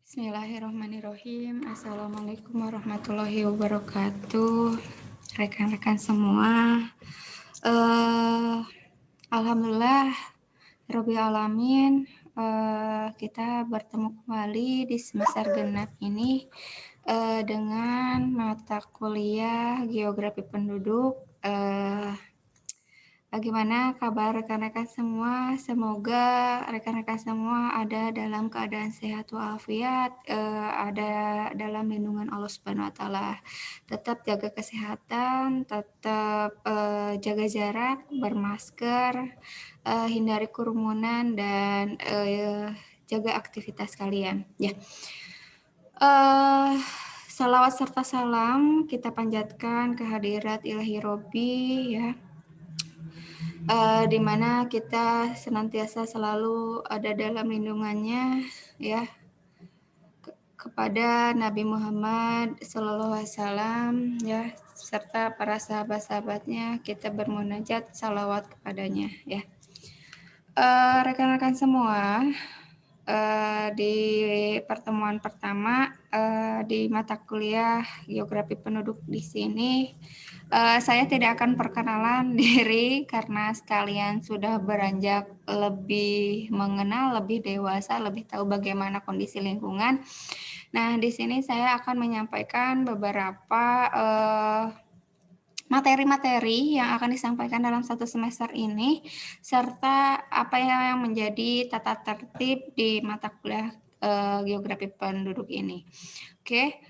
Bismillahirrahmanirrahim. Assalamualaikum warahmatullahi wabarakatuh. Rekan-rekan semua, alhamdulillah, Rabbil Alamin, kita bertemu kembali di semester genap ini dengan mata kuliah Geografi Penduduk. Bagaimana kabar rekan-rekan semua? Semoga rekan-rekan semua ada dalam keadaan sehat walafiat, ada dalam lindungan Allah Subhanahu wa taala. Tetap jaga kesehatan, tetap jaga jarak, bermasker, hindari kerumunan dan jaga aktivitas kalian. Ya. Salawat serta salam kita panjatkan kehadirat Ilahi Robbi, ya. Di mana kita senantiasa selalu ada dalam lindungannya, ya, kepada Nabi Muhammad SAW, ya, serta para sahabat-sahabatnya. Kita bermunajat salawat kepadanya, ya. Rekan-rekan semua, di pertemuan pertama di mata kuliah Geografi Penduduk di sini, saya tidak akan perkenalan diri karena sekalian sudah beranjak lebih mengenal, lebih dewasa, lebih tahu bagaimana kondisi lingkungan. Nah, di sini saya akan menyampaikan beberapa materi-materi yang akan disampaikan dalam satu semester ini, serta apa yang menjadi tata tertib di mata kuliah Geografi Penduduk ini. Oke.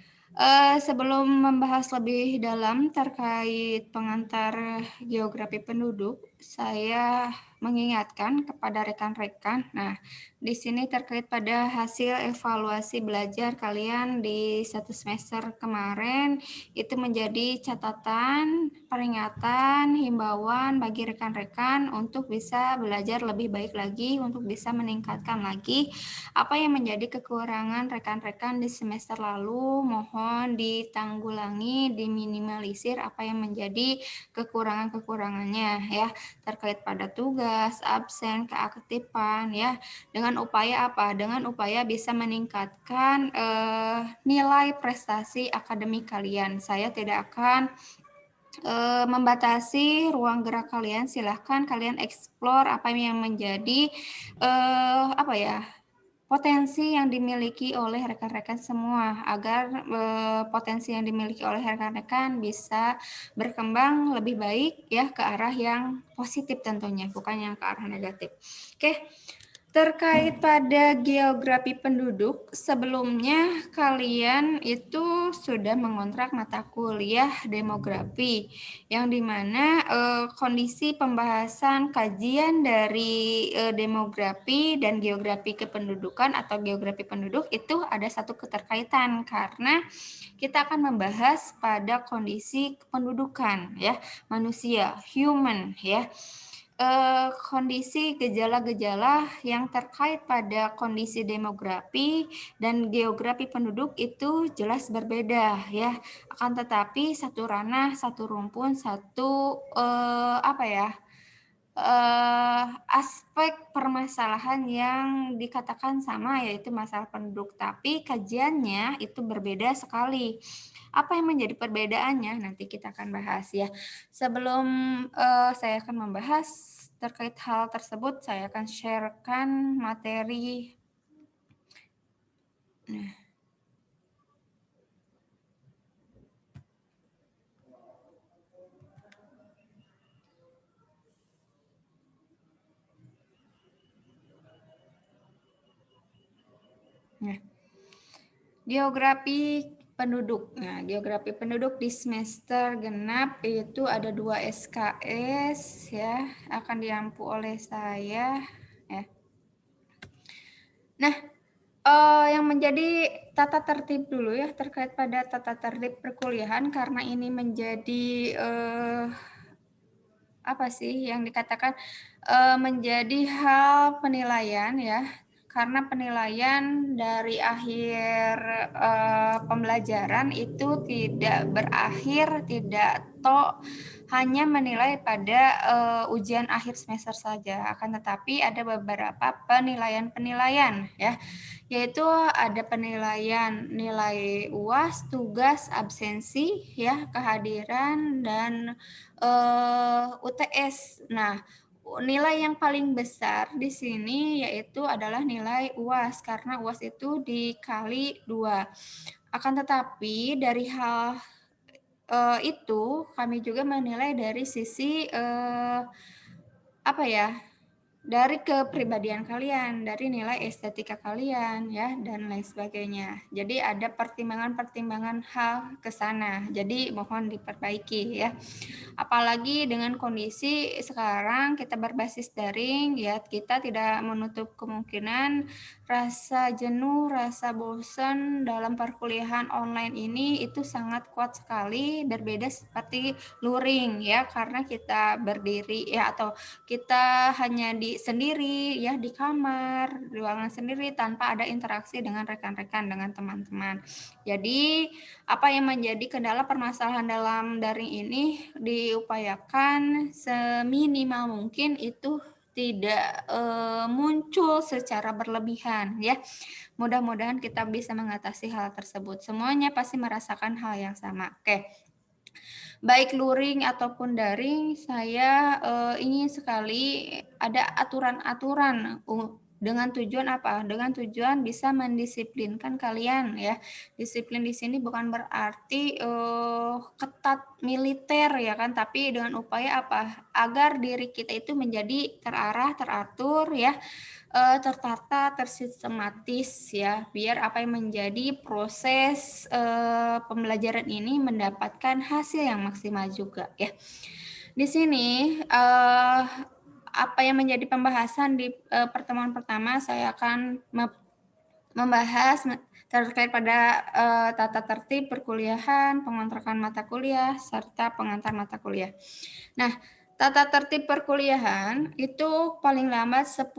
Sebelum membahas lebih dalam terkait pengantar Geografi Penduduk, saya mengingatkan kepada rekan-rekan. Nah, di sini terkait pada hasil evaluasi belajar kalian di satu semester kemarin, itu menjadi catatan, peringatan, himbauan bagi rekan-rekan untuk bisa belajar lebih baik lagi, untuk bisa meningkatkan lagi apa yang menjadi kekurangan rekan-rekan di semester lalu. Mohon ditanggulangi, diminimalisir apa yang menjadi kekurangan-kekurangannya, ya, terkait pada tugas, absen, keaktifan, ya, dengan upaya apa? Dengan upaya bisa meningkatkan nilai prestasi akademik kalian. Saya tidak akan membatasi ruang gerak kalian. Silahkan kalian explore apa yang menjadi potensi yang dimiliki oleh rekan-rekan semua, agar potensi yang dimiliki oleh rekan-rekan bisa berkembang lebih baik, ya, ke arah yang positif tentunya, bukan yang ke arah negatif. Oke. Terkait pada Geografi Penduduk, sebelumnya kalian itu sudah mengontrak mata kuliah Demografi, yang dimana kondisi pembahasan kajian dari demografi dan geografi kependudukan atau geografi penduduk itu ada satu keterkaitan, karena kita akan membahas pada kondisi kependudukan, ya, manusia, human, ya. Kondisi gejala-gejala yang terkait pada kondisi demografi dan geografi penduduk itu jelas berbeda, ya. Akan tetapi satu ranah, satu rumpun, satu aspek permasalahan yang dikatakan sama, yaitu masalah penduduk, tapi kajiannya itu berbeda sekali. Apa yang menjadi perbedaannya nanti kita akan bahas, ya. Sebelum saya akan membahas terkait hal tersebut, saya akan sharekan materi. Nah. Geografi penduduk. Nah, geografi penduduk di semester genap itu ada 2 SKS, ya, akan diampu oleh saya, ya. Nah, yang menjadi tata tertib dulu, ya, terkait pada tata tertib perkuliahan, karena ini menjadi yang dikatakan menjadi hal penilaian, ya. Karena penilaian dari akhir pembelajaran itu tidak berakhir, tidak hanya menilai pada ujian akhir semester saja, akan tetapi ada beberapa penilaian-penilaian ya, yaitu ada penilaian nilai UAS, tugas, absensi, ya, kehadiran, dan UTS. Nah, nilai yang paling besar di sini yaitu adalah nilai UAS, karena UAS itu dikali 2. Akan tetapi dari hal itu kami juga menilai dari sisi apa ya, dari kepribadian kalian, dari nilai estetika kalian ya, dan lain sebagainya. Jadi ada pertimbangan-pertimbangan hal ke sana. Jadi mohon diperbaiki ya. Apalagi dengan kondisi sekarang kita berbasis daring ya, kita tidak menutup kemungkinan rasa jenuh, rasa bosan dalam perkuliahan online ini itu sangat kuat sekali, berbeda seperti luring ya, karena kita berdiri ya, atau kita hanya sendiri ya, di kamar, di ruangan sendiri tanpa ada interaksi dengan rekan-rekan, dengan teman-teman. Jadi apa yang menjadi kendala permasalahan dalam daring ini diupayakan seminimal mungkin itu tidak muncul secara berlebihan ya. Mudah-mudahan kita bisa mengatasi hal tersebut. Semuanya pasti merasakan hal yang sama. Oke. Baik luring ataupun daring, saya ingin sekali ada aturan-aturan dengan tujuan apa? Dengan tujuan bisa mendisiplinkan kalian ya. Disiplin di sini bukan berarti ketat militer ya kan, tapi dengan upaya apa? Agar diri kita itu menjadi terarah, teratur ya, tertata, tersistematis ya, biar apa yang menjadi proses pembelajaran ini mendapatkan hasil yang maksimal juga ya. Di sini apa yang menjadi pembahasan di pertemuan pertama, saya akan membahas terkait pada tata tertib perkuliahan, pengontrakan mata kuliah, serta pengantar mata kuliah. Nah, tata tertib perkuliahan itu paling lambat 10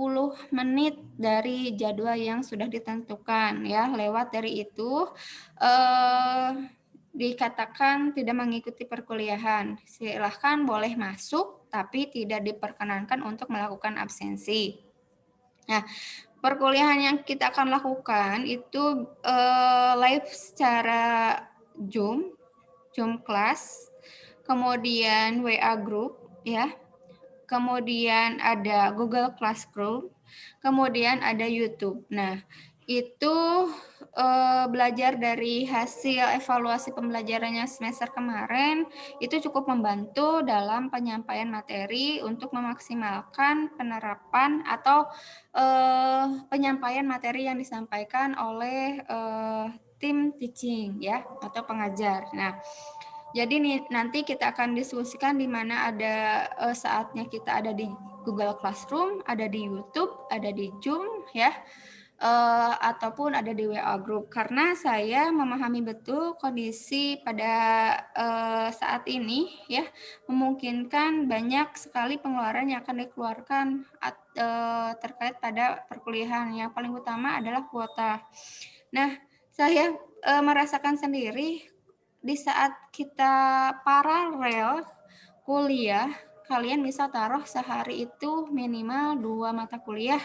menit dari jadwal yang sudah ditentukan ya. Lewat dari itu dikatakan tidak mengikuti perkuliahan. Silahkan boleh masuk, tapi tidak diperkenankan untuk melakukan absensi. Nah, perkuliahan yang kita akan lakukan itu live secara Zoom class, kemudian WA group ya, kemudian ada Google Classroom, kemudian ada YouTube. Nah, itu belajar dari hasil evaluasi pembelajarannya semester kemarin, itu cukup membantu dalam penyampaian materi untuk memaksimalkan penerapan atau penyampaian materi yang disampaikan oleh tim teaching ya, atau pengajar. Nah, jadi nanti kita akan diskusikan di mana ada saatnya kita ada di Google Classroom, ada di YouTube, ada di Zoom ya, ataupun ada di WA Group. Karena saya memahami betul kondisi pada saat ini ya, memungkinkan banyak sekali pengeluaran yang akan dikeluarkan terkait pada perkuliahan. Yang paling utama adalah kuota. Nah, saya merasakan sendiri di saat kita paralel kuliah, kalian bisa taruh sehari itu minimal 2 mata kuliah,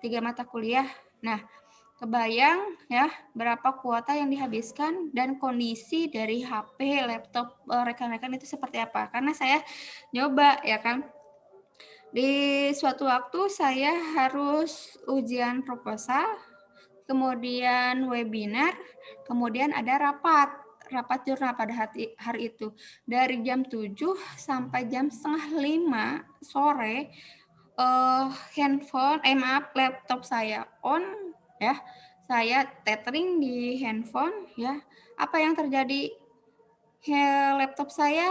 3 mata kuliah. Nah, kebayang ya berapa kuota yang dihabiskan dan kondisi dari HP, laptop rekan-rekan itu seperti apa. Karena saya nyoba ya kan, di suatu waktu saya harus ujian proposal, kemudian webinar, kemudian ada rapat jurnal pada hari itu. Dari jam 7 sampai jam setengah 5 sore, laptop saya on ya. Saya tethering di handphone ya. Apa yang terjadi? Laptop saya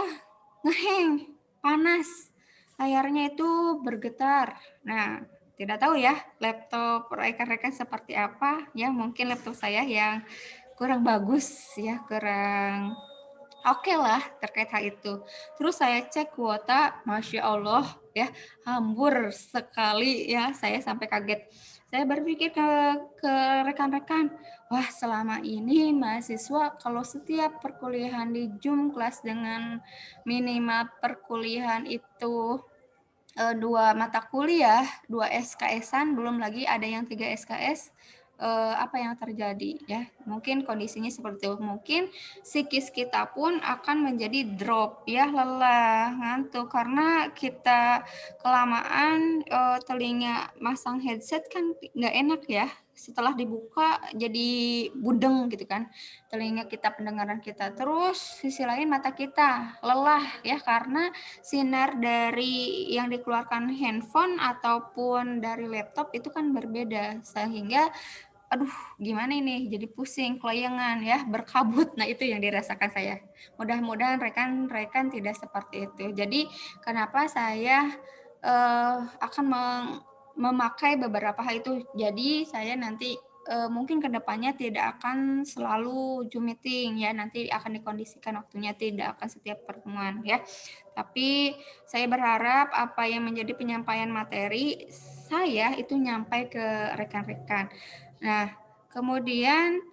ngehang, panas. Layarnya itu bergetar. Nah, tidak tahu ya laptop rekan-rekan seperti apa ya, mungkin laptop saya yang kurang bagus ya, kurang oke lah terkait hal itu. Terus saya cek kuota, Masya Allah ya, hambur sekali ya, saya sampai kaget. Saya berpikir ke rekan-rekan, wah selama ini mahasiswa kalau setiap perkuliahan di Zoom kelas dengan minimal perkuliahan itu 2 mata kuliah, 2 SKS-an, belum lagi ada yang 3 SKS, apa yang terjadi ya. Mungkin kondisinya seperti itu. Mungkin psikis kita pun akan menjadi drop ya, lelah, ngantuk karena kita kelamaan telinga masang headset kan nggak enak ya. Setelah dibuka jadi budeng gitu kan telinga kita, pendengaran kita. Terus sisi lain mata kita lelah ya karena sinar dari yang dikeluarkan handphone ataupun dari laptop itu kan berbeda sehingga aduh gimana ini jadi pusing, kelayangan ya, berkabut. Nah, itu yang dirasakan saya. Mudah-mudahan rekan-rekan tidak seperti itu. Jadi kenapa saya akan memakai beberapa hal itu. Jadi saya nanti mungkin kedepannya tidak akan selalu Zoom meeting ya, nanti akan dikondisikan waktunya, tidak akan setiap pertemuan ya. Tapi saya berharap apa yang menjadi penyampaian materi saya itu nyampai ke rekan-rekan. Nah, kemudian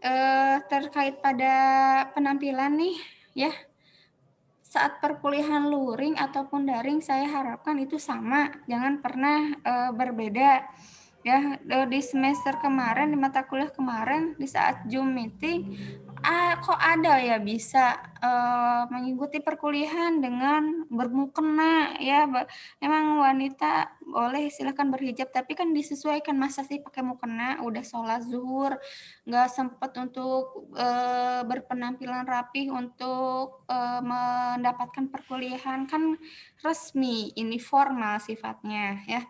terkait pada penampilan nih ya, saat perkuliahan luring ataupun daring saya harapkan itu sama, jangan pernah berbeda. Ya, di semester kemarin, di mata kuliah kemarin, di saat Zoom meeting, kok ada ya bisa mengikuti perkuliahan dengan bermukena ya, emang wanita boleh silahkan berhijab, tapi kan disesuaikan, masa sih pakai mukena, udah sholat zuhur, nggak sempat untuk berpenampilan rapih untuk mendapatkan perkuliahan, kan resmi, ini formal sifatnya ya.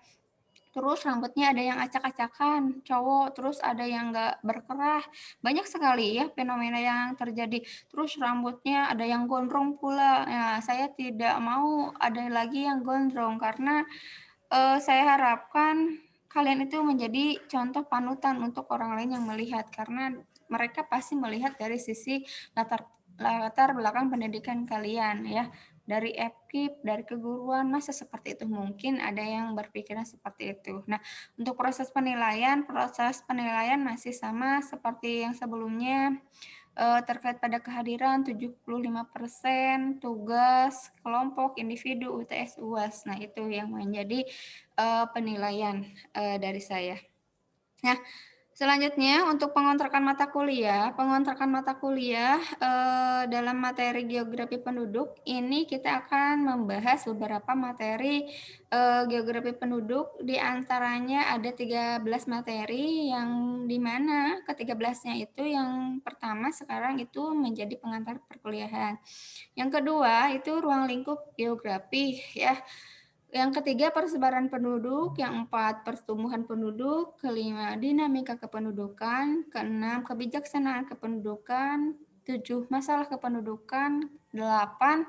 Terus rambutnya ada yang acak-acakan, cowok, terus ada yang nggak berkerah. Banyak sekali ya fenomena yang terjadi. Terus rambutnya ada yang gondrong pula. Ya, saya tidak mau ada lagi yang gondrong karena saya harapkan kalian itu menjadi contoh panutan untuk orang lain yang melihat karena mereka pasti melihat dari sisi latar belakang pendidikan kalian ya. Dari FKIP, dari keguruan, masa seperti itu mungkin ada yang berpikiran seperti itu. Nah, untuk proses penilaian masih sama seperti yang sebelumnya, terkait pada kehadiran 75%, tugas kelompok, individu, UTS, UAS. Nah, itu yang menjadi penilaian dari saya. Nah, selanjutnya untuk pengontrakan mata kuliah dalam materi geografi penduduk ini kita akan membahas beberapa materi geografi penduduk, di antaranya ada 13 materi yang dimana ke-13-nya itu yang pertama sekarang itu menjadi pengantar perkuliahan. Yang kedua itu ruang lingkup geografi ya. Yang ketiga, persebaran penduduk. Yang empat, pertumbuhan penduduk. Kelima, dinamika kependudukan. Keenam, kebijaksanaan kependudukan. 7, masalah kependudukan. 8,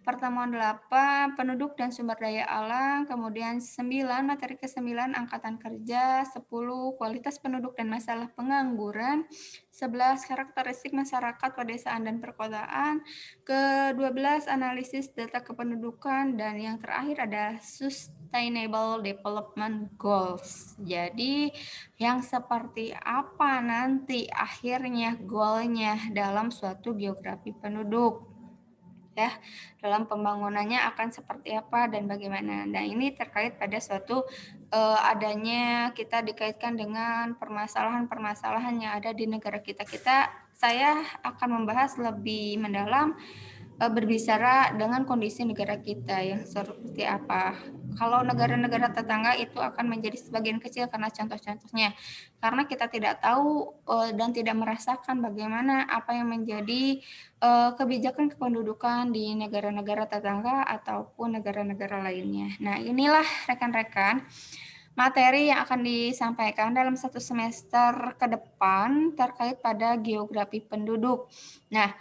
pertemuan 8, penduduk dan sumber daya alam. Kemudian 9, materi ke-9, angkatan kerja. 10, kualitas penduduk dan masalah pengangguran. 11, karakteristik masyarakat pedesaan dan perkotaan. Ke-12, analisis data kependudukan. Dan yang terakhir ada Sustainable Development Goals. Jadi, yang seperti apa nanti akhirnya goalnya dalam suatu geografi penduduk? Ya, dalam pembangunannya akan seperti apa dan bagaimana. Nah, ini terkait pada suatu adanya kita dikaitkan dengan permasalahan-permasalahan yang ada di negara kita. Saya akan membahas lebih mendalam berbicara dengan kondisi negara kita yang seperti apa. Kalau negara-negara tetangga itu akan menjadi sebagian kecil karena contoh-contohnya. Karena kita tidak tahu dan tidak merasakan bagaimana apa yang menjadi kebijakan kependudukan di negara-negara tetangga ataupun negara-negara lainnya. Nah, inilah rekan-rekan materi yang akan disampaikan dalam satu semester ke depan terkait pada geografi penduduk. Nah,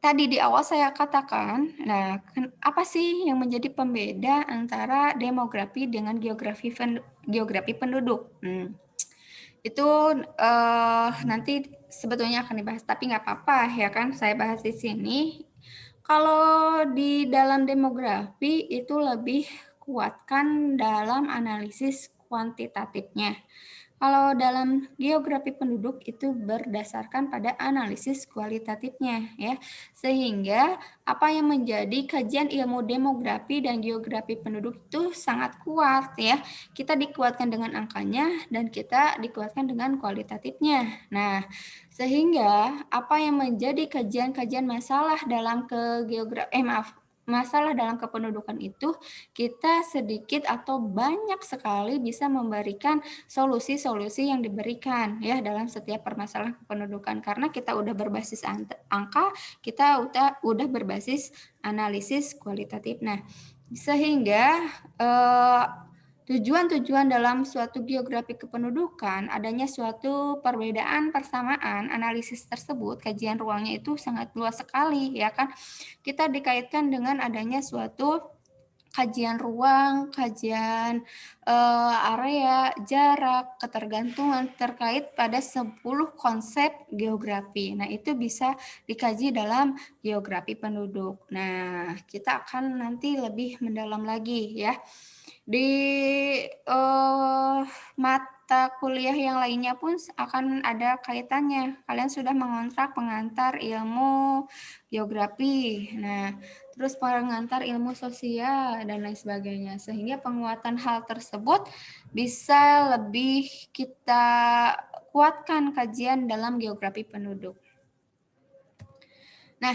tadi di awal saya katakan, nah apa sih yang menjadi pembeda antara demografi dengan geografi penduduk? Itu nanti sebetulnya akan dibahas, tapi nggak apa-apa ya kan, saya bahas di sini. Kalau di dalam demografi itu lebih kuatkan dalam analisis kuantitatifnya. Kalau dalam geografi penduduk itu berdasarkan pada analisis kualitatifnya ya. Sehingga apa yang menjadi kajian ilmu demografi dan geografi penduduk itu sangat kuat ya. Kita dikuatkan dengan angkanya dan kita dikuatkan dengan kualitatifnya. Nah, sehingga apa yang menjadi kajian-kajian masalah dalam masalah dalam kependudukan itu kita sedikit atau banyak sekali bisa memberikan solusi-solusi yang diberikan ya dalam setiap permasalahan kependudukan karena kita udah berbasis angka, kita udah berbasis analisis kualitatif. Nah, sehingga tujuan-tujuan dalam suatu geografi kependudukan adanya suatu perbedaan persamaan analisis tersebut, kajian ruangnya itu sangat luas sekali ya kan. Kita dikaitkan dengan adanya suatu kajian ruang, kajian area, jarak, ketergantungan terkait pada 10 konsep geografi. Nah, itu bisa dikaji dalam geografi penduduk. Nah, kita akan nanti lebih mendalam lagi ya. Di mata kuliah yang lainnya pun akan ada kaitannya. Kalian sudah mengontrak pengantar ilmu geografi. Nah, terus pengantar ilmu sosial dan lain sebagainya. Sehingga penguatan hal tersebut bisa lebih kita kuatkan kajian dalam geografi penduduk. Nah,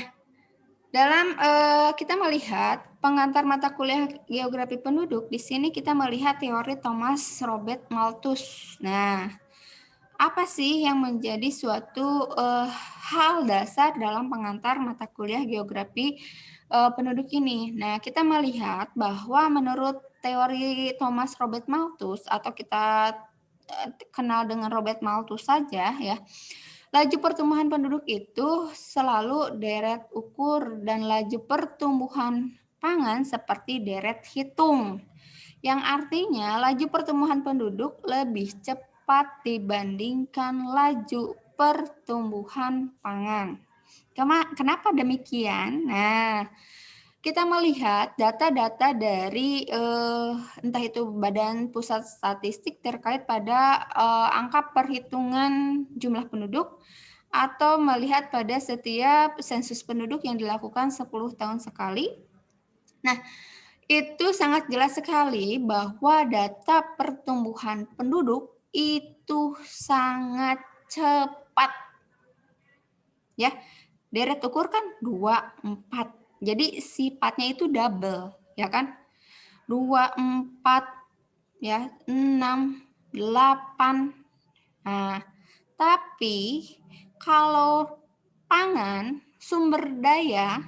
dalam kita melihat pengantar mata kuliah geografi penduduk, di sini kita melihat teori Thomas Robert Malthus. Nah, apa sih yang menjadi suatu hal dasar dalam pengantar mata kuliah geografi penduduk ini? Nah, kita melihat bahwa menurut teori Thomas Robert Malthus atau kita kenal dengan Robert Malthus saja ya. Laju pertumbuhan penduduk itu selalu deret ukur dan laju pertumbuhan pangan seperti deret hitung. Yang artinya laju pertumbuhan penduduk lebih cepat dibandingkan laju pertumbuhan pangan. Kenapa demikian? Nah, kita melihat data-data dari entah itu Badan Pusat Statistik terkait pada angka perhitungan jumlah penduduk atau melihat pada setiap sensus penduduk yang dilakukan 10 tahun sekali. Nah, itu sangat jelas sekali bahwa data pertumbuhan penduduk itu sangat cepat. Ya, deret ukur kan 2, 4. Jadi sifatnya itu double, ya kan? 2, 4, ya, 6, 8. Nah, tapi kalau pangan, sumber daya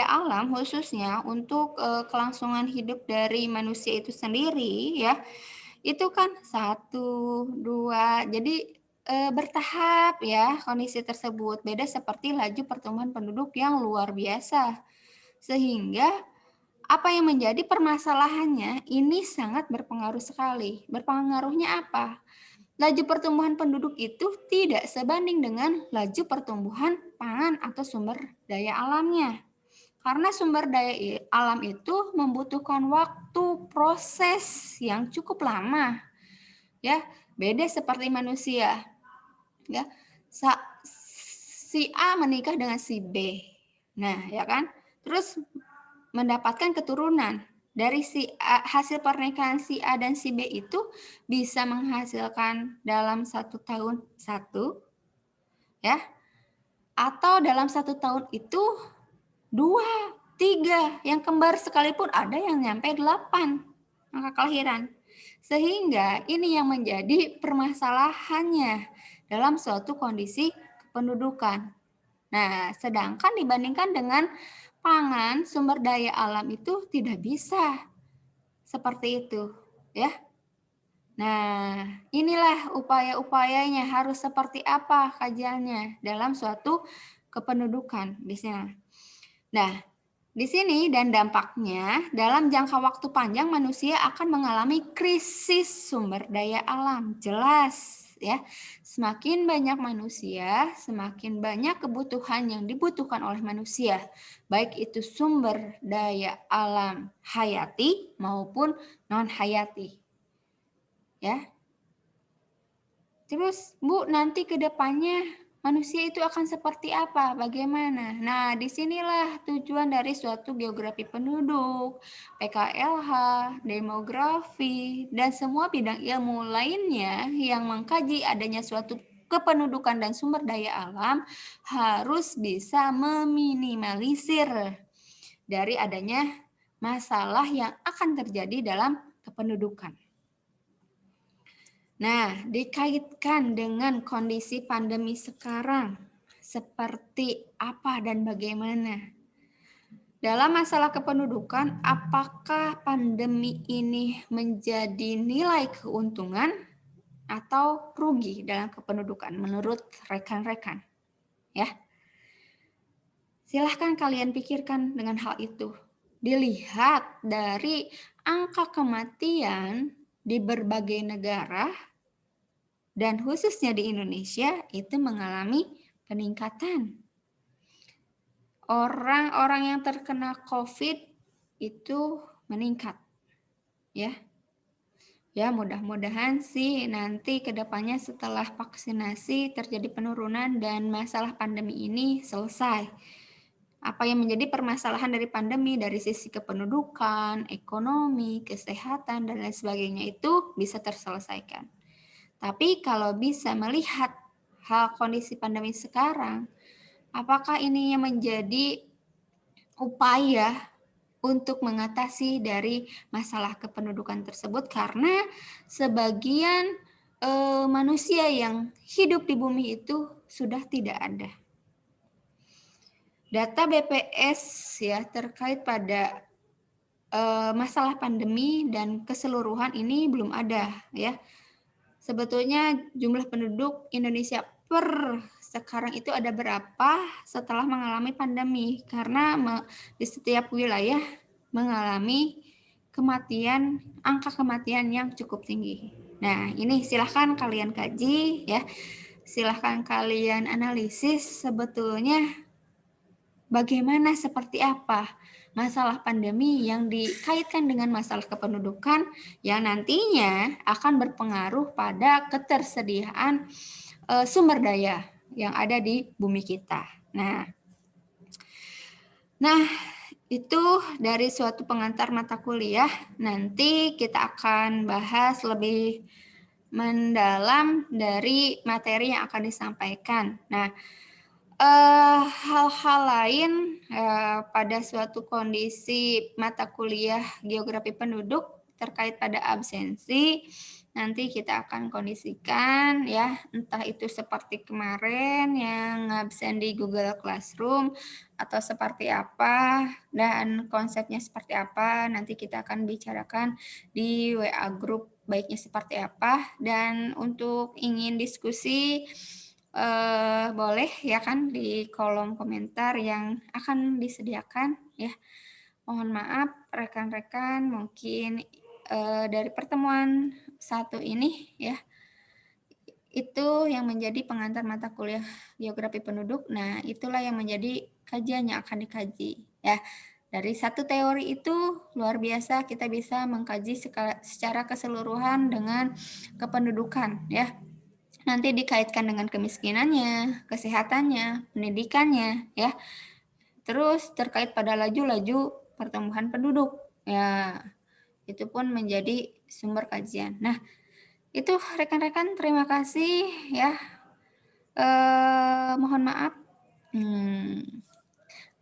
alam khususnya untuk kelangsungan hidup dari manusia itu sendiri, ya, itu kan 1, 2. Jadi bertahap ya kondisi tersebut. Beda seperti laju pertumbuhan penduduk yang luar biasa. Sehingga apa yang menjadi permasalahannya ini sangat berpengaruh sekali. Berpengaruhnya apa? Laju pertumbuhan penduduk itu tidak sebanding dengan laju pertumbuhan pangan atau sumber daya alamnya. Karena sumber daya alam itu membutuhkan waktu proses yang cukup lama. Ya, beda seperti manusia. Ya, si A menikah dengan si B. Nah, ya kan? Terus mendapatkan keturunan. Dari si A, hasil pernikahan si A dan si B itu bisa menghasilkan dalam 1 tahun 1, ya, atau dalam 1 tahun itu 2, 3, yang kembar sekalipun ada yang nyampe 8 angka kelahiran. Sehingga ini yang menjadi permasalahannya dalam suatu kondisi kependudukan. Nah, sedangkan dibandingkan dengan pangan, sumber daya alam itu tidak bisa seperti itu, ya. Nah, inilah upaya-upayanya harus seperti apa kajiannya dalam suatu kependudukan di sini. Nah, di sini dan dampaknya dalam jangka waktu panjang manusia akan mengalami krisis sumber daya alam. Jelas ya. Semakin banyak manusia, semakin banyak kebutuhan yang dibutuhkan oleh manusia. Baik itu sumber daya alam hayati maupun non hayati. Ya. Terus Bu, nanti ke depannya manusia itu akan seperti apa? Bagaimana? Nah, disinilah tujuan dari suatu geografi penduduk, PKLH, demografi, dan semua bidang ilmu lainnya yang mengkaji adanya suatu kependudukan dan sumber daya alam harus bisa meminimalisir dari adanya masalah yang akan terjadi dalam kependudukan. Nah, dikaitkan dengan kondisi pandemi sekarang, seperti apa dan bagaimana? Dalam masalah kependudukan, apakah pandemi ini menjadi nilai keuntungan atau rugi dalam kependudukan menurut rekan-rekan? Ya, silahkan kalian pikirkan dengan hal itu. Dilihat dari angka kematian di berbagai negara dan khususnya di Indonesia itu mengalami peningkatan. Orang-orang yang terkena COVID itu meningkat, ya. Ya, mudah-mudahan sih nanti ke depannya setelah vaksinasi terjadi penurunan dan masalah pandemi ini selesai. Apa yang menjadi permasalahan dari pandemi dari sisi kependudukan, ekonomi, kesehatan, dan lain sebagainya itu bisa terselesaikan. Tapi kalau bisa melihat hal kondisi pandemi sekarang, apakah ini yang menjadi upaya untuk mengatasi dari masalah kependudukan tersebut? Karena sebagian manusia yang hidup di bumi itu sudah tidak ada. Data BPS ya terkait pada masalah pandemi dan keseluruhan ini belum ada ya. Sebetulnya jumlah penduduk Indonesia per sekarang itu ada berapa setelah mengalami pandemi? Karena di setiap wilayah mengalami kematian, angka kematian yang cukup tinggi. Nah, ini silahkan kalian kaji ya. Silahkan kalian analisis sebetulnya bagaimana, seperti apa masalah pandemi yang dikaitkan dengan masalah kependudukan yang nantinya akan berpengaruh pada ketersediaan sumber daya yang ada di bumi kita. Nah, itu dari suatu pengantar mata kuliah. Nanti kita akan bahas lebih mendalam dari materi yang akan disampaikan. Nah, hal-hal lain pada suatu kondisi mata kuliah geografi penduduk terkait pada absensi nanti kita akan kondisikan ya, entah itu seperti kemarin yang absen di Google Classroom atau seperti apa dan konsepnya seperti apa nanti kita akan bicarakan di WA group baiknya seperti apa. Dan untuk ingin diskusi boleh ya kan di kolom komentar yang akan disediakan ya. Mohon maaf rekan-rekan mungkin dari pertemuan satu ini ya itu yang menjadi pengantar mata kuliah geografi penduduk. Nah, itulah yang menjadi kajian yang akan dikaji ya. Dari satu teori itu luar biasa kita bisa mengkaji secara keseluruhan dengan kependudukan ya. Nanti dikaitkan dengan kemiskinannya, kesehatannya, pendidikannya, ya. Terus terkait pada laju-laju pertumbuhan penduduk, ya. Itu pun menjadi sumber kajian. Nah, itu rekan-rekan terima kasih ya. Mohon maaf.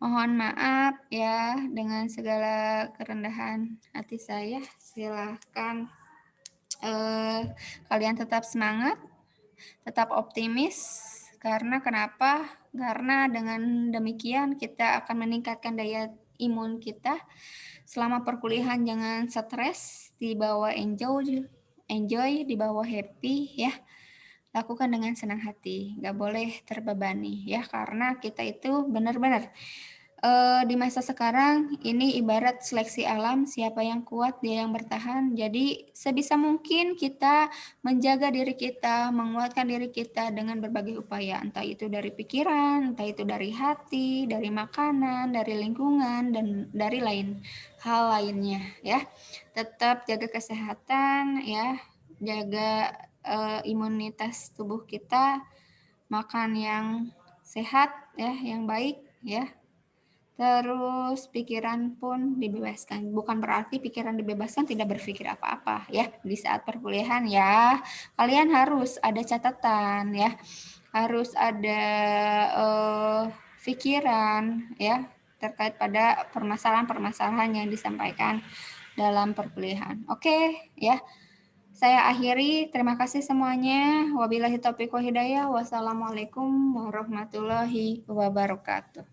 Mohon maaf ya dengan segala kerendahan hati saya. Silahkan kalian tetap semangat. Tetap optimis karena kenapa? Karena dengan demikian kita akan meningkatkan daya imun kita. Selama perkuliahan jangan stres, dibawa enjoy, dibawa happy ya. Lakukan dengan senang hati, gak boleh terbebani ya karena kita itu benar-benar di masa sekarang ini ibarat seleksi alam, siapa yang kuat dia yang bertahan. Jadi sebisa mungkin kita menjaga diri kita, menguatkan diri kita dengan berbagai upaya, entah itu dari pikiran, entah itu dari hati, dari makanan, dari lingkungan, dan dari hal lainnya ya. Tetap jaga kesehatan ya, jaga imunitas tubuh kita, makan yang sehat ya, yang baik ya. Terus pikiran pun dibebaskan. Bukan berarti pikiran dibebaskan tidak berpikir apa-apa ya di saat perkuliahan ya. Kalian harus ada catatan ya. Harus ada pikiran ya terkait pada permasalahan-permasalahan yang disampaikan dalam perkuliahan. Oke, ya. Saya akhiri. Terima kasih semuanya. Wabillahi taufiq wal hidayah. Wassalamualaikum warahmatullahi wabarakatuh.